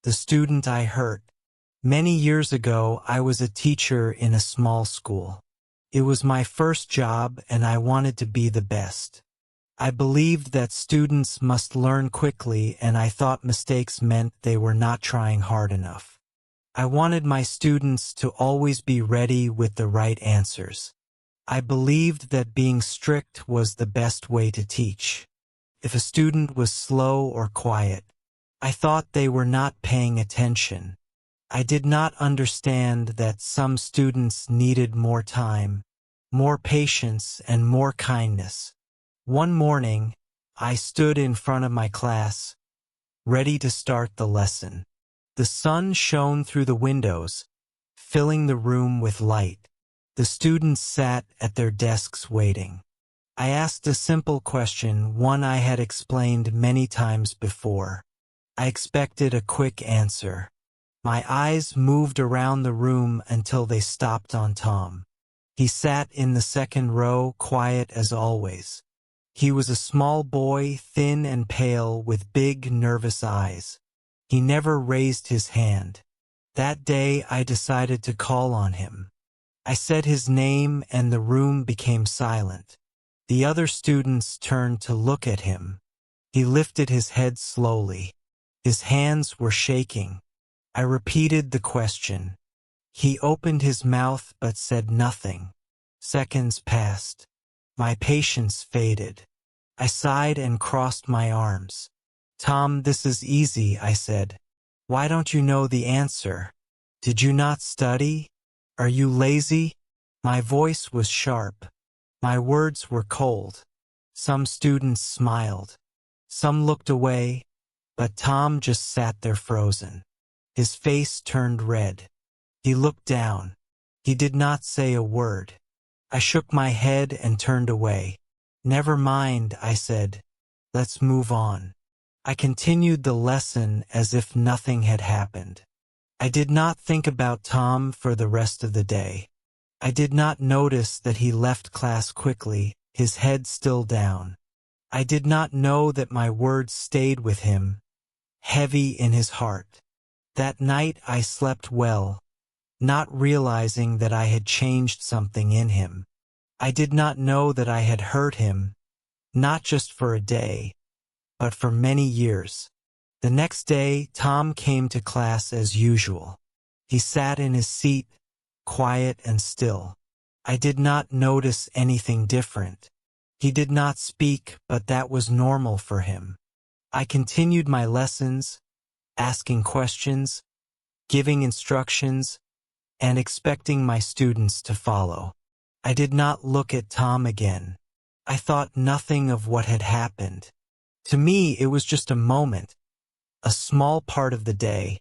the student I hurt. Many years ago, I was a teacher in a small school. It was my first job and I wanted to be the best. I believed that students must learn quickly and I thought mistakes meant they were not trying hard enough. I wanted my students to always be ready with the right answers. I believed that being strict was the best way to teach. If a student was slow or quiet, I thought they were not paying attention. I did not understand that some students needed more time, more patience, and more kindness. One morning, I stood in front of my class, ready to start the lesson. The sun shone through the windows, filling the room with light. The students sat at their desks waiting. I asked a simple question, one I had explained many times before. I expected a quick answer. My eyes moved around the room until they stopped on Tom. He sat in the second row, quiet as always. He was a small boy, thin and pale, with big, nervous eyes. He never raised his hand. That day, I decided to call on him. I said his name and the room became silent. The other students turned to look at him. He lifted his head slowly. His hands were shaking. I repeated the question. He opened his mouth but said nothing. Seconds passed. My patience faded. I sighed and crossed my arms. "Tom, this is easy," I said. "Why don't you know the answer? Did you not study? Are you lazy?" My voice was sharp. My words were cold. Some students smiled. Some looked away, but Tom just sat there frozen. His face turned red. He looked down. He did not say a word. I shook my head and turned away. "Never mind," I said. "Let's move on." I continued the lesson as if nothing had happened. I did not think about Tom for the rest of the day. I did not notice that he left class quickly, his head still down. I did not know that my words stayed with him, heavy in his heart. That night I slept well, not realizing that I had changed something in him. I did not know that I had hurt him, not just for a day, but for many years. The next day, Tom came to class as usual. He sat in his seat, quiet and still. I did not notice anything different. He did not speak, but that was normal for him. I continued my lessons, asking questions, giving instructions, and expecting my students to follow. I did not look at Tom again. I thought nothing of what had happened. To me, it was just a moment, a small part of the day,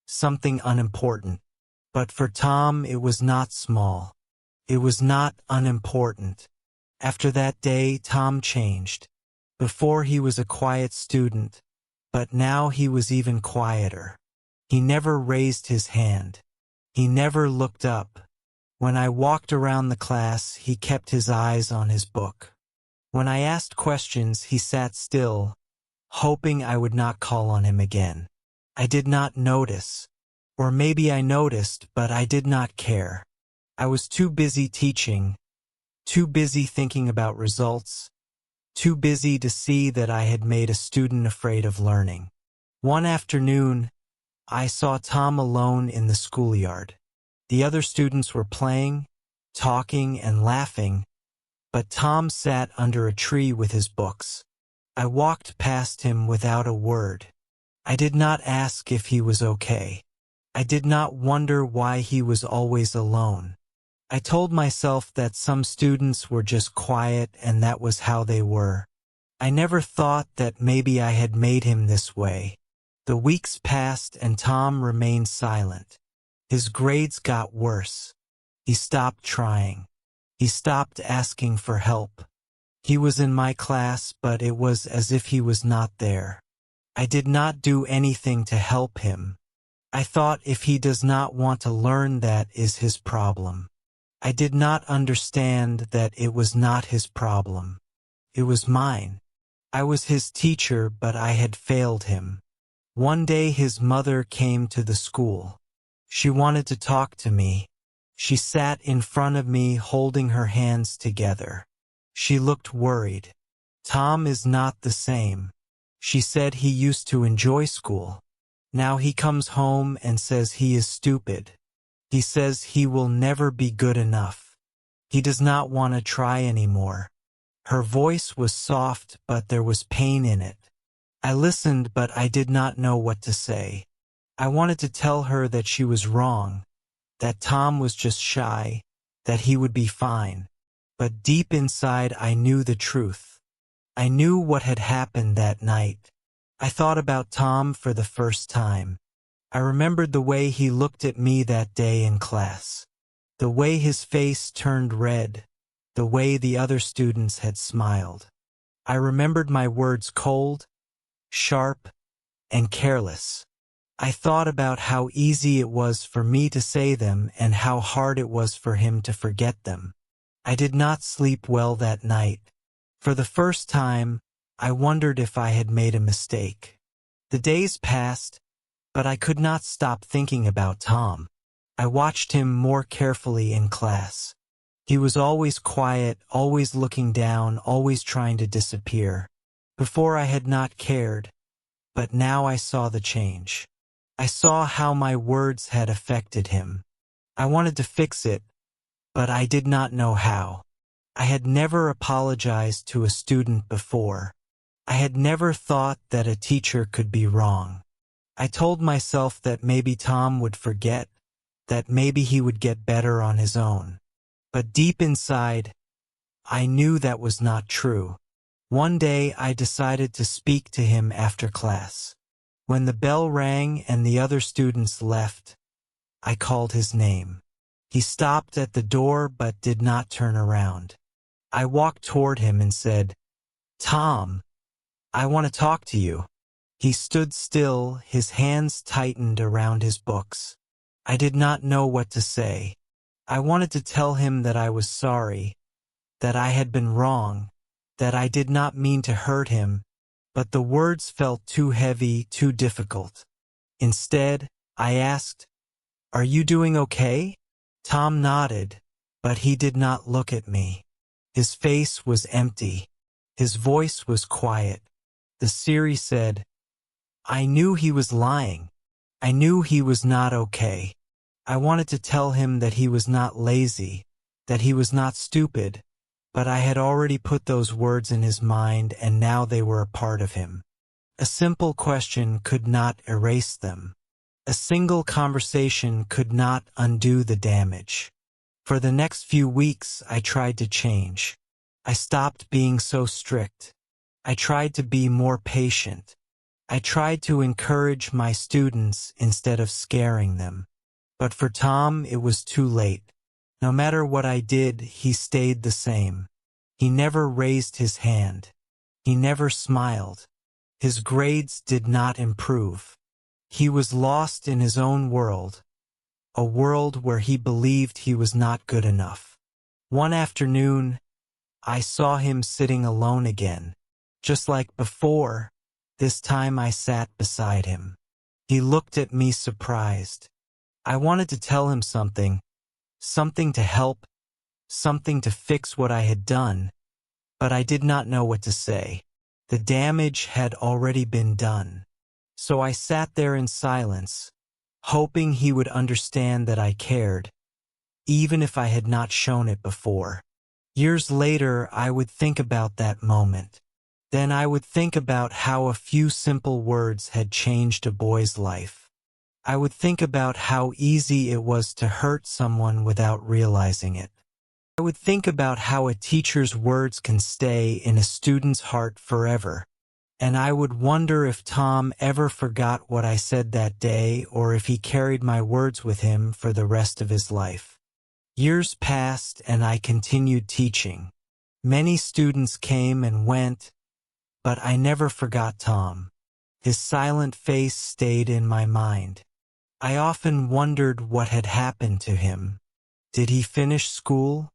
something unimportant. But for Tom, it was not small. It was not unimportant. After that day, Tom changed. Before he was a quiet student, but now he was even quieter. He never raised his hand. He never looked up. When I walked around the class, he kept his eyes on his book. When I asked questions, he sat still, hoping I would not call on him again. I did not notice. Or maybe I noticed, but I did not care. I was too busy teaching, too busy thinking about results, too busy to see that I had made a student afraid of learning. One afternoon, I saw Tom alone in the schoolyard. The other students were playing, talking, and laughing, but Tom sat under a tree with his books. I walked past him without a word. I did not ask if he was okay. I did not wonder why he was always alone. I told myself that some students were just quiet and that was how they were. I never thought that maybe I had made him this way. The weeks passed and Tom remained silent. His grades got worse. He stopped trying. He stopped asking for help. He was in my class, but it was as if he was not there. I did not do anything to help him. I thought if he does not want to learn, that is his problem. I did not understand that it was not his problem. It was mine. I was his teacher, but I had failed him. One day his mother came to the school. She wanted to talk to me. She sat in front of me holding her hands together. She looked worried. Tom is not the same. She said he used to enjoy school. Now he comes home and says he is stupid. He says he will never be good enough. He does not want to try anymore. Her voice was soft, but there was pain in it. I listened, but I did not know what to say. I wanted to tell her that she was wrong, that Tom was just shy, that he would be fine. But deep inside I knew the truth. I knew what had happened that night. I thought about Tom for the first time. I remembered the way he looked at me that day in class. The way his face turned red. The way the other students had smiled. I remembered my words cold, sharp, and careless. I thought about how easy it was for me to say them and how hard it was for him to forget them. I did not sleep well that night. For the first time, I wondered if I had made a mistake. The days passed, but I could not stop thinking about Tom. I watched him more carefully in class. He was always quiet, always looking down, always trying to disappear. Before I had not cared, but now I saw the change. I saw how my words had affected him. I wanted to fix it, but I did not know how. I had never apologized to a student before. I had never thought that a teacher could be wrong. I told myself that maybe Tom would forget, that maybe he would get better on his own. But deep inside, I knew that was not true. One day I decided to speak to him after class. When the bell rang and the other students left, I called his name. He stopped at the door but did not turn around. I walked toward him and said, "Tom, I want to talk to you." He stood still, his hands tightened around his books. I did not know what to say. I wanted to tell him that I was sorry, that I had been wrong, that I did not mean to hurt him, but the words felt too heavy, too difficult. Instead, I asked, "Are you doing okay?" Tom nodded, but he did not look at me. His face was empty. His voice was quiet. The Siri said, "I knew he was lying. I knew he was not okay." I wanted to tell him that he was not lazy, that he was not stupid, but I had already put those words in his mind and now they were a part of him. A simple question could not erase them. A single conversation could not undo the damage. For the next few weeks, I tried to change. I stopped being so strict. I tried to be more patient. I tried to encourage my students instead of scaring them. But for Tom, it was too late. No matter what I did, he stayed the same. He never raised his hand. He never smiled. His grades did not improve. He was lost in his own world, a world where he believed he was not good enough. One afternoon, I saw him sitting alone again. Just like before, this time I sat beside him. He looked at me surprised. I wanted to tell him something to help, something to fix what I had done, but I did not know what to say. The damage had already been done. So I sat there in silence, hoping he would understand that I cared, even if I had not shown it before. Years later, I would think about that moment. Then I would think about how a few simple words had changed a boy's life. I would think about how easy it was to hurt someone without realizing it. I would think about how a teacher's words can stay in a student's heart forever. And I would wonder if Tom ever forgot what I said that day or if he carried my words with him for the rest of his life. Years passed and I continued teaching. Many students came and went, but I never forgot Tom. His silent face stayed in my mind. I often wondered what had happened to him. Did he finish school?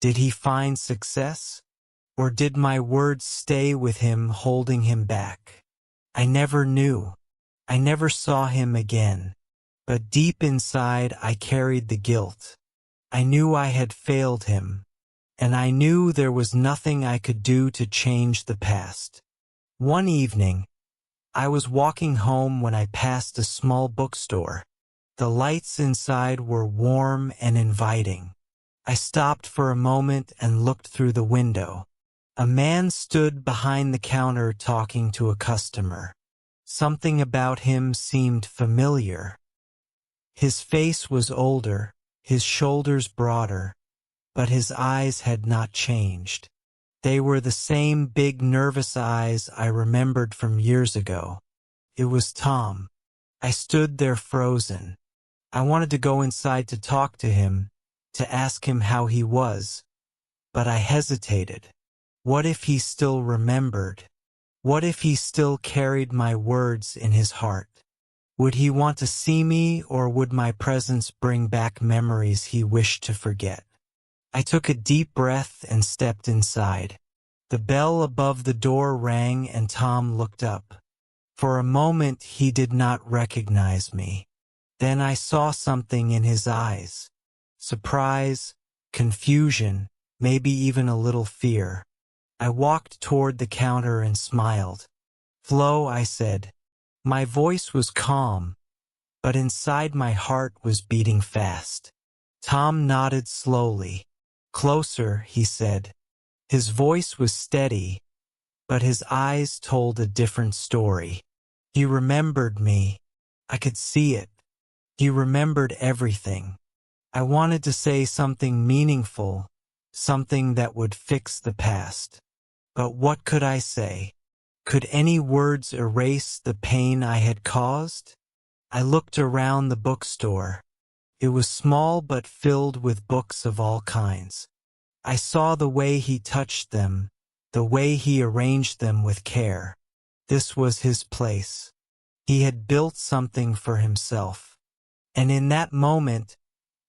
Did he find success? Or did my words stay with him, holding him back? I never knew. I never saw him again. But deep inside I carried the guilt. I knew I had failed him, and I knew there was nothing I could do to change the past. One evening, I was walking home when I passed a small bookstore. The lights inside were warm and inviting. I stopped for a moment and looked through the window. A man stood behind the counter talking to a customer. Something about him seemed familiar. His face was older, his shoulders broader, but his eyes had not changed. They were the same big nervous eyes I remembered from years ago. It was Tom. I stood there frozen. I wanted to go inside to talk to him, to ask him how he was, but I hesitated. What if he still remembered? What if he still carried my words in his heart? Would he want to see me, or would my presence bring back memories he wished to forget? I took a deep breath and stepped inside. The bell above the door rang and Tom looked up. For a moment he did not recognize me. Then I saw something in his eyes. Surprise, confusion, maybe even a little fear. I walked toward the counter and smiled. "Flo," I said. My voice was calm, but inside my heart was beating fast. Tom nodded slowly. "Closer," he said. His voice was steady, but his eyes told a different story. He remembered me. I could see it. He remembered everything. I wanted to say something meaningful, something that would fix the past. But what could I say? Could any words erase the pain I had caused? I looked around the bookstore. It was small but filled with books of all kinds. I saw the way he touched them, the way he arranged them with care. This was his place. He had built something for himself. And in that moment,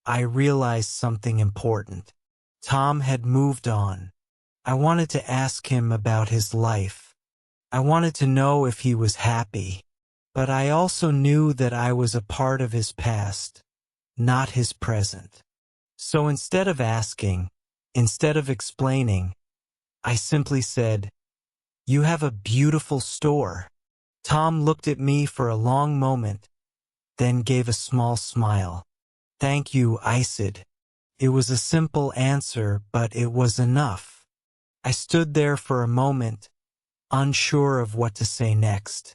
I realized something important. Tom had moved on. I wanted to ask him about his life. I wanted to know if he was happy, but I also knew that I was a part of his past, not his present. So instead of asking, instead of explaining, I simply said, "You have a beautiful store." Tom looked at me for a long moment, then gave a small smile. "Thank you," I said. It was a simple answer, but it was enough. I stood there for a moment, unsure of what to say next.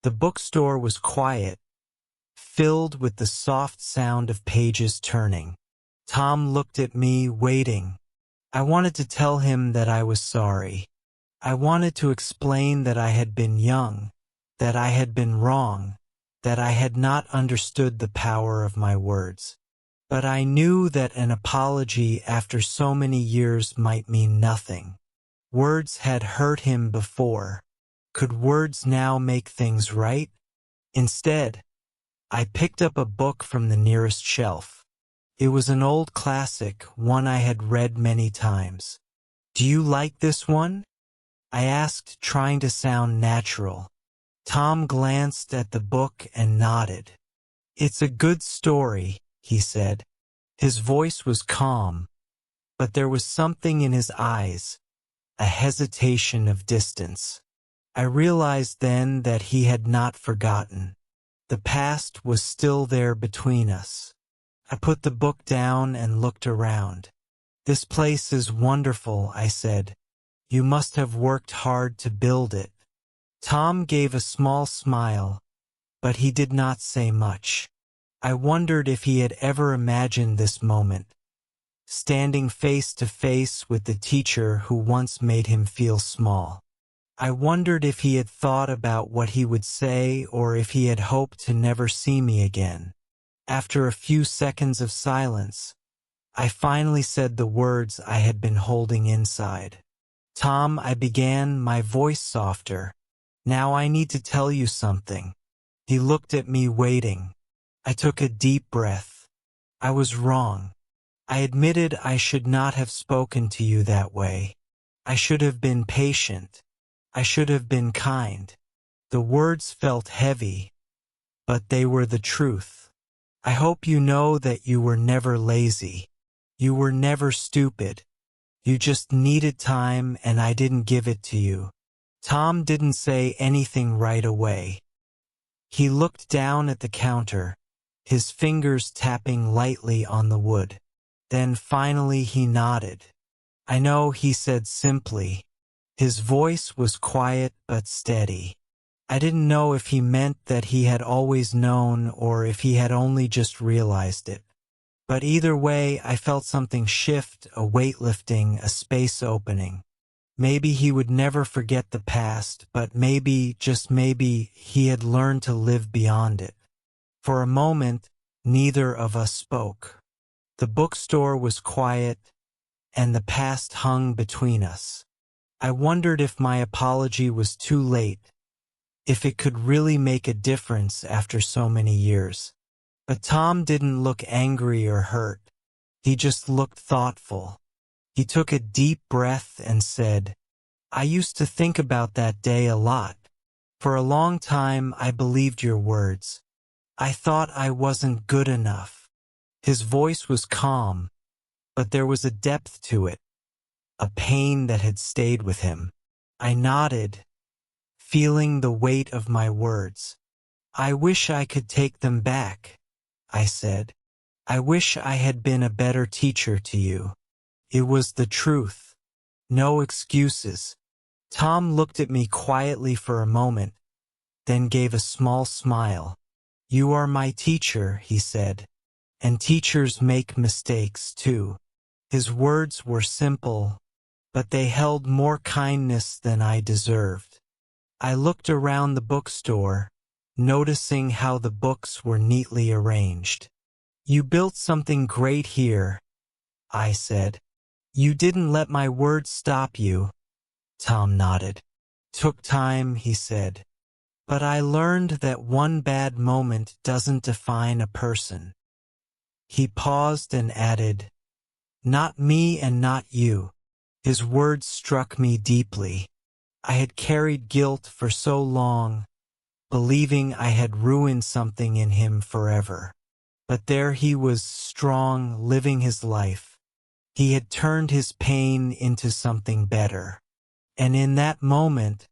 The bookstore was quiet, filled with the soft sound of pages turning. Tom looked at me, waiting. I wanted to tell him that I was sorry. I wanted to explain that I had been young, that I had been wrong, that I had not understood the power of my words. But I knew that an apology after so many years might mean nothing. Words had hurt him before. Could words now make things right? Instead, I picked up a book from the nearest shelf. It was an old classic, one I had read many times. "Do you like this one?" I asked, trying to sound natural. Tom glanced at the book and nodded. "It's a good story," he said. His voice was calm, but there was something in his eyes, a hesitation of distance. I realized then that he had not forgotten. The past was still there between us. I put the book down and looked around. "This place is wonderful," I said. "You must have worked hard to build it." Tom gave a small smile, but he did not say much. I wondered if he had ever imagined this moment, standing face to face with the teacher who once made him feel small. I wondered if he had thought about what he would say, or if he had hoped to never see me again. After a few seconds of silence, I finally said the words I had been holding inside. "Tom," I began, my voice softer, "now I need to tell you something." He looked at me, waiting. I took a deep breath. I was wrong. I admitted I should not have spoken to you that way. I should have been patient. I should have been kind. The words felt heavy, but they were the truth. I hope you know that you were never lazy. You were never stupid. You just needed time and I didn't give it to you. Tom didn't say anything right away. He looked down at the counter, his fingers tapping lightly on the wood. Then finally he nodded. I know, he said simply. His voice was quiet but steady. I didn't know if he meant that he had always known or if he had only just realized it. But either way, I felt something shift, a weight lifting, a space opening. Maybe he would never forget the past, but maybe, just maybe, he had learned to live beyond it. For a moment, neither of us spoke. The bookstore was quiet, and the past hung between us. I wondered if my apology was too late, if it could really make a difference after so many years. But Tom didn't look angry or hurt. He just looked thoughtful. He took a deep breath and said, I used to think about that day a lot. For a long time I believed your words. I thought I wasn't good enough. His voice was calm, but there was a depth to it, a pain that had stayed with him. I nodded, feeling the weight of my words. I wish I could take them back, I said. I wish I had been a better teacher to you. It was the truth. No excuses. Tom looked at me quietly for a moment, then gave a small smile. You are my teacher, he said, and teachers make mistakes too. His words were simple, but they held more kindness than I deserved. I looked around the bookstore, noticing how the books were neatly arranged. You built something great here, I said. You didn't let my words stop you. Tom nodded. Took time, he said. But I learned that one bad moment doesn't define a person. He paused and added, not me and not you. His words struck me deeply. I had carried guilt for so long, believing I had ruined something in him forever. But there he was, strong, living his life. He had turned his pain into something better. And in that moment,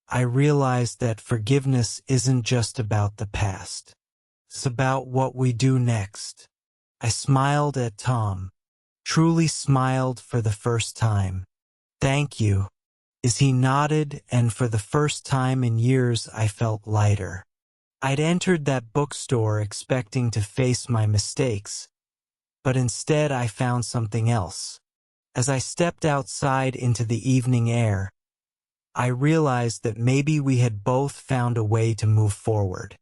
I realized that forgiveness isn't just about the past. It's about what we do next. I smiled at Tom, truly smiled for the first time. Thank you. As he nodded, and for the first time in years I felt lighter. I'd entered that bookstore expecting to face my mistakes, but instead I found something else. As I stepped outside into the evening air, I realized that maybe we had both found a way to move forward.